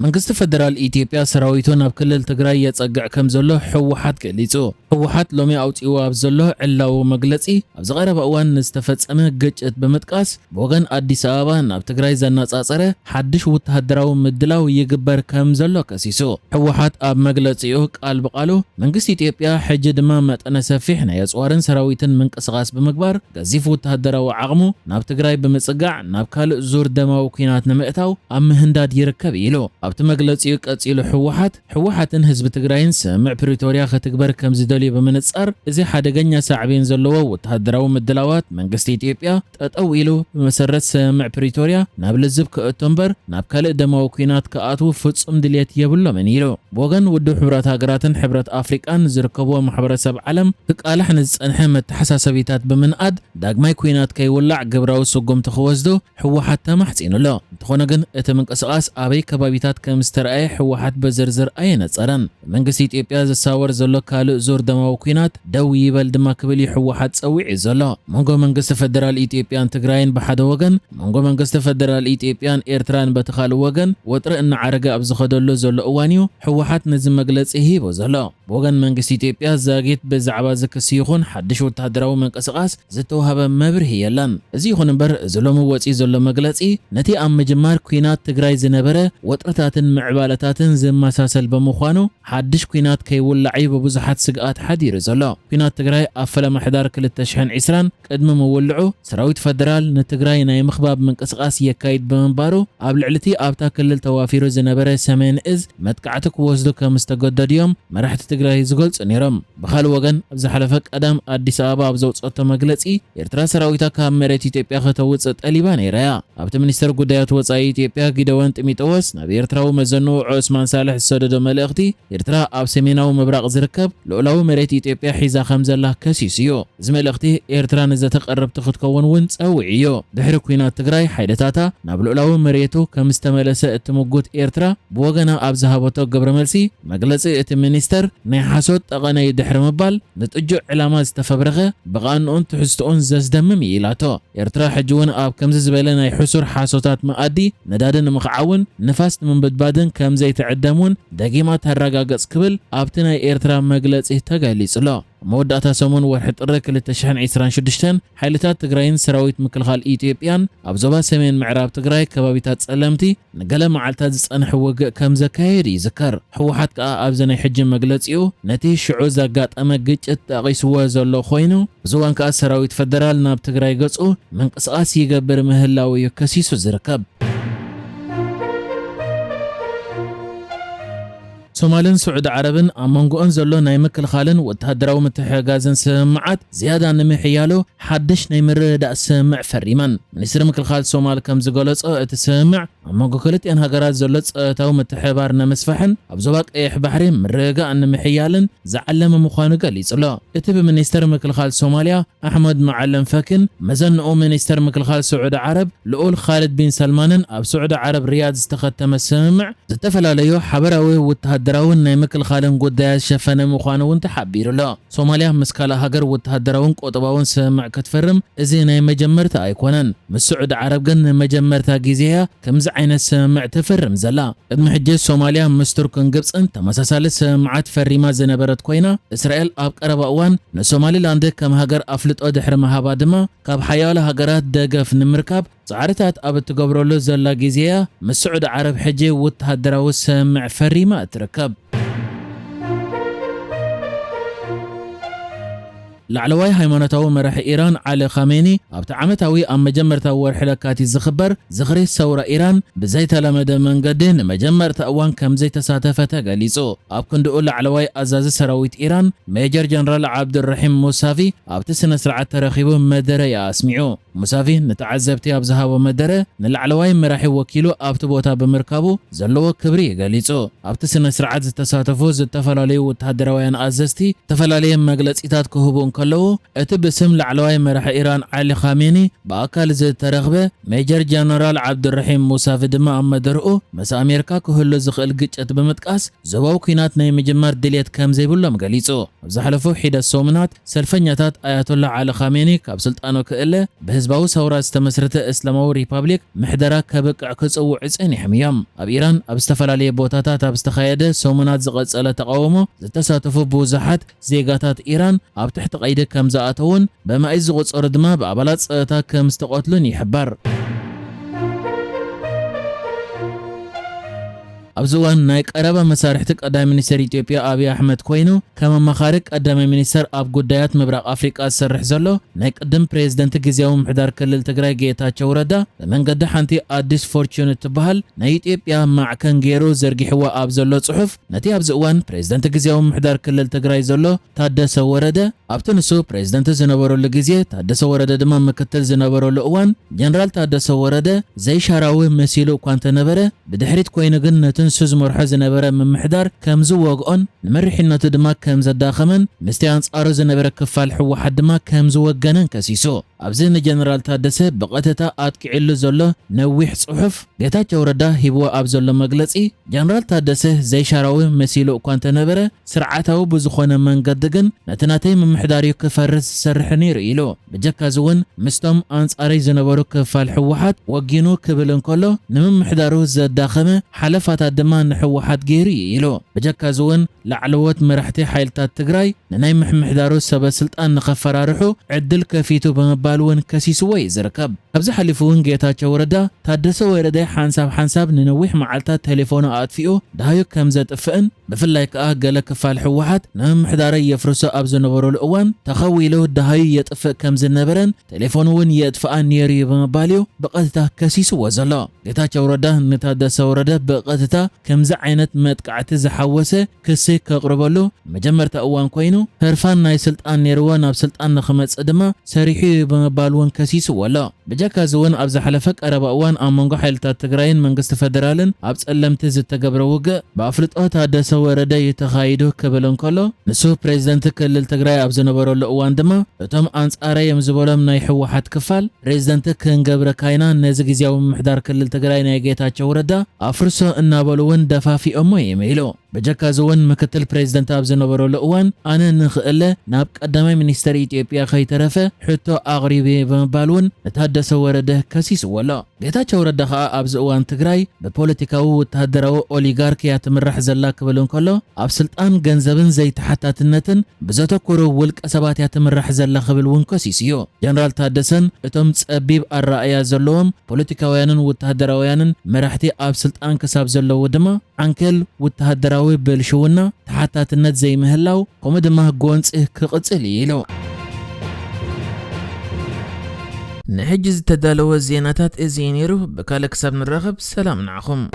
መንግስት ፌደራል ኢትዮጵያ ሰራዊቱን ኣብ ክልል ትግራይ የጸግዕ ከም ዘሎ ሕወሓት ገሊጹ ሕወሓት ሎሚ ኣውፂኡ ኣብ ዘሎ ዕላው መግለጺ ኣብ ዝቐረበ እዋን ዝተፈጸመ ግጭት ብምጥቃስ ብወገን ኣዲስ ኣበባ ናብ ትግራይ ዘነጻጸረ ሓድሽ ወተሃደራዊ ምድላው ይግበር ከም ዘሎ ከሲሱ ሕወሓት ኣብ መግለጺኡ ቃል ብቃሉ መንግስት ኢትዮጵያ ሕጂ ድማ መጠነ ሰፊሕ ናይ ኣጽዋርን ሰራዊትን ምንቅስቓስ ብምግባር ገዚፍ ወተሃደራዊ ዓቕሙ ናብ ትግራይ ብምጽጋዕ ናብ ካልእ ዙር ደማዊ ኩናት ንምእታው ኣብ ምህንዳድ ይርከብ ኢሉ ኣብቲ መግለጺኡ ቀጺሉ ሕወሓትን ህዝቢ ትግራይን ስምዕ ፕሪቶርያ ክትግበር ከም ዝደልዩ ብምንጻር እዚ ሓደገኛ ሳዕቤን ዘለዎ ወተሃደራዊ ምድላዋት መንግስቲ ኢትዮጵያ ጠጠው ኢሉ ብመሰረት ስምዕ ፕሪቶርያ ናብ ልዝብ ክእቶ እምበር ናብ ካልእ ደማዊ ኩናት ክኣትው ፍጹም ድልየት የብሎምን ኢሉ ብወገን ውድብ ሕብረት ሃገራትን ሕብረት ኣፍሪቃን ዝርከብዎ ማሕበረሰብ ዓለም ክቃላሕ ንዝጸንሐ መተሓሳሰቢታት ብምንኣድ ዳግማይ ኩናት ከይውላዕ ግብራዊ ስጉምቲ ክወስዱ ሕወሓት ተማሕጺኑሎ እንተኾነ ግን እቲ ምንቅስቓስ ኣበይ ከባቢታት ከም ዝተረኣየ ሕወሓት በዝርዝር ኣየነጸረን መንግስቲ ኢትዮጵያ ዘሳወር ዘሎ ካልእ ዙር ደማዊ ኩናት ደው ይበል ድማ ክብል ሕወሓት ጸዊዑ ዘሎ መንጎ መንግስቲ ፌደራል ኢትዮጵያን ትግራይን ብሓደ ወገን መንጎ መንግስቲ ፌደራል ኢትዮጵያን ኤርትራን በተኻልእ ወገን ወጥሪ እናዓረገ ኣብ ዝኸደሉ ዘሎ እዋን እዩ ሕወሓት ነዚ መግለጺ ሂቦ ዘሎ ብወገን መንግስቲ ኢትዮጵያ ዛጊት ብዛዕባ ዝክሲ ይኹን ሓድሽ ወተሃደራዊ ምንቅስቓስ ዝተዋህበ መብርሂ የለን እዚ ይኹን እምበር እዚ ሎሚ ወፂኡ ዘሎ መግለጺ ነቲ ኣብ ምጅማር ኩናት ትግራይ ዝነበረ ወጥረታትን ምዕባለታትን ዝመሳሰል ብምዃኑ ሓድሽ ኩናት ከይውላዕ ብብዙሓት ስግኣት ሓዲሩ ዘሎ ኩናት ትግራይ ኣብ ፈለማ ሕዳር 2020 ቅድሚ ምውልዑ ሰራዊት ፌደራል ንትግራይ ናይ ምኽባብ ምንቅስቓስ የካይድ ብምንባሩ ኣብ ልዕልቲ ኣብታ ክልል ተዋፊሩ ዝነበረ ሰሜን እዝ መጥቃዕቲ ክወስዱ ከም ዝተገደድዮም መራሕቲ ትግራይ ዝገልጹ ነይሮም ብኻልእ ወገን ኣብ ዝሓለፈ ቀዳም ኣዲስ ኣበባ ኣብ ዘውፅአቶ መግለጺ ኤርትራ ሰራዊታ ካብ መሬት ኢትዮጵያ ከተውፅእ ጠሊባ ነይራ ኣብቲ ሚኒስትር ጉዳያት ወጻኢ ኢትዮጵያ ጊደወን ጥሚጦስ ናብ ኤርትራዊ መዘንኡ ዑስማን ሳልሕ ዝሰደዶ መልእኽቲ ኤርትራ ኣብ ሰሜናዊ ምብራቕ ዝርከብ ልዑላዊ መሬት ኢትዮጵያ ሒዛ ከም ዘላ ከሲሱ እዩ እዚ መልእኽቲ ኤርትራ ንዘተቐረብቲ ክትከውን እውን ጸዊዑ እዩ ድሕሪ ኩናት ትግራይ ሓይልታታ ናብ ልዑላዊ መሬቱ ከም ዝተመለሰ እትምጉት ኤርትራ ብወገና ኣብ ዝሃበቶ ግብረ መልሲ መግለጺ እቲ ሚኒስተር ናይ ሓሶት ጠቐነይ ድሕሪ ምባል ንጥጁዕ ዕላማ ዝተፈብረኸ ብቓንኡን ትሕዝቶኡን ዘስደምም ኢላቶ ኤርትራ ሕጂ እውን ኣብ ከምዚ ዝበለ ናይ ሕሱር ሓሶታት መኣዲ ነዳዲ ንምኽዓውን ንፋስ ንምንብድባድን ከም ዘይትዕደሙን ደጊማ ተረጋገጽ ክብል ኣብቲ ናይ ኤርትራ መግለጺ ተገሊጹሎ መወዳእታ ሰሙን ወርሒ ጥሪ 2026 ሓይልታት ትግራይን ሰራዊት ምክልኻል ኢትዮጵያን ኣብ ዞባ ሰሜን ምዕራብ ትግራይ ከባቢታት ጸለምቲ ንገለ መዓልታት ዝጸንሐ ውግእ ከም ዘካየድ ይዝከር ሕወሓት ከዓ ኣብዚ ናይ ሕጂ መግለጺኡ ነቲ ሽዑ ዘጋጠመ ግጭት ጠቒስዎ ዘሎ ኮይኑ ብዝዋን ከዓ ሰራዊት ፌደራል ናብ ትግራይ ገጹ ምንቅስቓስ ይገብር ምህላው እዩ ከሲሱ ዝርከብ ሶማልን ስዑድ ዓረብን ኣብ መንጎኦም ዘሎ ናይ ምክልኻልን ወተሃደራዊ ምትሕግጋዝን ስምዓት ዝያዳ ንምሕያሎ ሓድሽ ናይ ምርድዳእ ስምዕ ፈሪመን ሚኒስትሪ ምክልኻል ሶማል ከም ዝገለጾ እቲ ስምዕ ኣብ መንጎ ክልቲአን ሃገራት ዘሎ ፀጥታዊ ምትሕብባር ንምስፋሕን ኣብ ዞባ ቀይሕ ባሕሪ ምርግጋእ ንምሕያልን ዝዓለመ ምዃኑ ገሊጹሎ እቲ ብሚኒስትሪ ምክልኻል ሶማልያ ኣሕመድ መዓለም ፈኪን መዘንኡ ሚኒስትሪ ምክልኻል ስዑድ ዓረብ ልዑል ኻሊድ ቢን ሰልማንን ኣብ ስዑድ ዓረብ ሪያድ ዝተኸተመ ስምዕ ዝተፈላለዩ ሓበራዊ ወተሃደራውን ናይ ምክልኻልን ጉዳያት ሸፈነ ምዃኑ እውን ተሓቢሩሎ ሶማልያ ምስ ካልእ ሃገር ወተሃደራውን ቆጠባውን ስምዕ ክትፈርም እዚ ናይ መጀመርታ ኣይኮነን ምስ ስዑድ ዓረብ ግን ንመጀመርታ ግዜያ ከምዚ ዓይነት ስምዕ ትፈርም ዘላ ቅድሚ ሕጂ ሶማልያ ምስ ቱርክን ግብፅን ተመሳሳሊ ስምዓት ፈሪማ ዝነበረት ኮይና እስራኤል ኣብ ቀረባ እዋን ንሶማሊላንድ ከም ሃገር ኣፍልጦ ድሕሪ ምሃባ ድማ ካብ ሓያሎ ሃገራት ደገፍ ንምርካብ ጻዕርታት ኣብ እትገብረሉ ዘላ ግዜያ ምስ ስዑድ ዓረብ ሕጂ ወተሃደራዊ ስምዕ ፈሪማ እትርከብ ላዕለዋይ ሃይማኖታዊ መራሒ ኢራን ዓሊ ኻሜኒ ኣብቲ ዓመታዊ ኣብ መጀመርታ ወርሒ ለካቲት ዝኽበር ዝኽሪ ሰውራ ኢራን ብዘይተለመደ መንገዲ ንመጀመርታ እዋን ከም ዘይተሳተፈ ተገሊጹ ኣብ ክንድኡ ላዕለዋይ ኣዛዚ ሰራዊት ኢራን ሜጀር ጀነራል ዓብድራሒም ሙሳቪ ኣብቲ ስነ ስርዓት ተረኺቡ መደረ ኣስሚዑ ሙሳቪ ንተዓዘብቲ ኣብ ዝሃቦ መደረ ንላዕለዋይ መራሒ ወኪሉ ኣብቲ ቦታ ብምርካቡ ዘለዎ ክብሪ ገሊጹ ኣብቲ ስነ ስርዓት ዝተሳተፉ ዝተፈላለዩ ወተሃደራውያን ኣዘዝቲ ዝተፈላለየ መግለጺታት ክህቡ ከለዎ እቲ ብስም ላዕለዋይ መራሒ ኢራን ዓሊ ኻሜኒ በአካል ዝተረኽበ ሜጀር ጀነራል ዓብድራሒም ሙሳቪ ድማ ኣብ መደርኡ ምስ ኣሜሪካ ክህሉ ዝኽእል ግጭት ብምጥቃስ ዞባዊ ኩናት ናይ ምጅማር ድልየት ከም ዘይብሎም ገሊጹ ኣብ ዝሓለፉ ሒደት ሰሙናት ሰልፈኛታት ኣያቶላ ዓሊ ኻሜኒ ካብ ስልጣኑ ክእለ ብህዝቢ بحزباو ثورة استمسرته اسلامو ريبابليك محدرا كبقع كصوع عصن يحميام اب ايران اب استفلاليه بوتاتات اب استخايده سومنات زقصله تقاومو زتساتفو بوزحات زيغاتات ايران اب تحت قيد كم زاتون بما اي زغصر دما بابلات صتا كم استقتلن يحبر أبزوان نايك أربا مسارحتك قدام منيستر إثيوبيا أبي أحمد كوينو كما مخارج قدام منيستر أب قدايات مبرق أفريقيا سرح زلو نايك قدام بريزيدنت جزياو محدار كلل تجراي جيتاتشو ردا لمن قد حنتي أديس فورتشون تبهل ناي إثيوبيا مع كان جيرو زرقي حوا أب زلو صحف نتي أبزوان بريزيدنت جزياو محدار كلل تجراي زلو تادس وردا أبتنسو بريزيدنت زنبرو لجزية تادس وردا دما مكتل زنبرو لأوان جنرال تادس وردا زي شراوي مسيلو كوانت نبره بدحريت كوينو جنة سوز مرحز نبره من محدار كم زوجون المرحينة دما كم زداخمن مستيانس أرز نبره كفال حو حد ما كم زوجنن كسيسو أبزين جنرال تادسه بقتتا آتك علو زلو نويح صحف جتاچ وردا هيبوا أبزلو مجلسي جنرال تادسه زي شراوي مسيلو كوانت نبره سرعته بزخونه من قدقن نتناتي من محداريو كفرس سرحني ريلو بجكا زون مستم أنس أري زنبرو كفال حوحات وجينو كبلن كله نمن محدارو زداخمه حلفات دما نحوحات غيري يلو بجكا زون لعلوت مرحتي حيلتات تግራይ نناي محمحدارو سبا سلطان نخفرارحو عدل كفيتو بمبالون كسيسوي زركب ابز حلفون جيتاچو وردا تادسو وردا حنساب ننويح معلتات تليفونو اطفيو دهايو كمزت افئن بفلاي كا قال كفال حوحات محداري يفرسو ابز نبرو الاوان تخويلو دهايو يطفئ كمز نبرن تليفونون يطفئان نيري بمباليو بقتتا كسيسو وزلا جيتاچو وردا نتادسو وردا بقتتا كمز عينت متقعت زحوسه كسي كقربلو مجمرت اوان كوينو هرفان ناي سلطان نيروان اب سلطان نخمص دما سريحي بمبالون كسيسو ولا بجاكا زون ابز حلفك اربا اوان امونغو حيلتات تግራይን መንግስት ፌደራልን اب ጸለምት ዝተገብረው ወገ በአፍልጦ ታደሰ ወረደ የተኻይዶ ከበለን ኮሎ ንሱ ፕሬዝዳንት ክልል ትግራይ اب ዝነበረሉ اوان ድማ እቶም አንጻራ የምዝበሎም ናይ ሕወሓት ክፋል ፕሬዝዳንት ክንገብረ ካይና ነዚ ግዚያው ምሕዳር ክልል ትግራይ ናይ ጌታቸው ረዳ አፍርሶ እናበሉውን ደፋፊኦሞ ይሜሎ بجاكا زون مكتل بريزيدنت اب زنبرو لأوان انا نخئله ناب قدامي منيستر إثيوبيا خيترفه حتى اغريبي بمبالون نتحدث ورده كسيس ولا جيتاچو رده اب زوان تግራይ بpolitikaو وتهدرو اوليغاركيا تمرح زلا كبلون كله اب سلطان ገንዘብን ዘይተሓታትነትን بزتكرو ولق سباتيا تمرح زلا خبلون كسيسيو جنرال تادسن اتم صبيب الرأيا زلوم بوليتيكاويانن وتهدراويانن مرحتي اب سلطان كساب زلو دما عنكل وتهدراو بالشونا تحتاتنت زي مهلاو قمد ما قونص كقصل يلو نحجز تدالو الزيناتات ازينيرو بكالك ساب نرغب سلام نعخم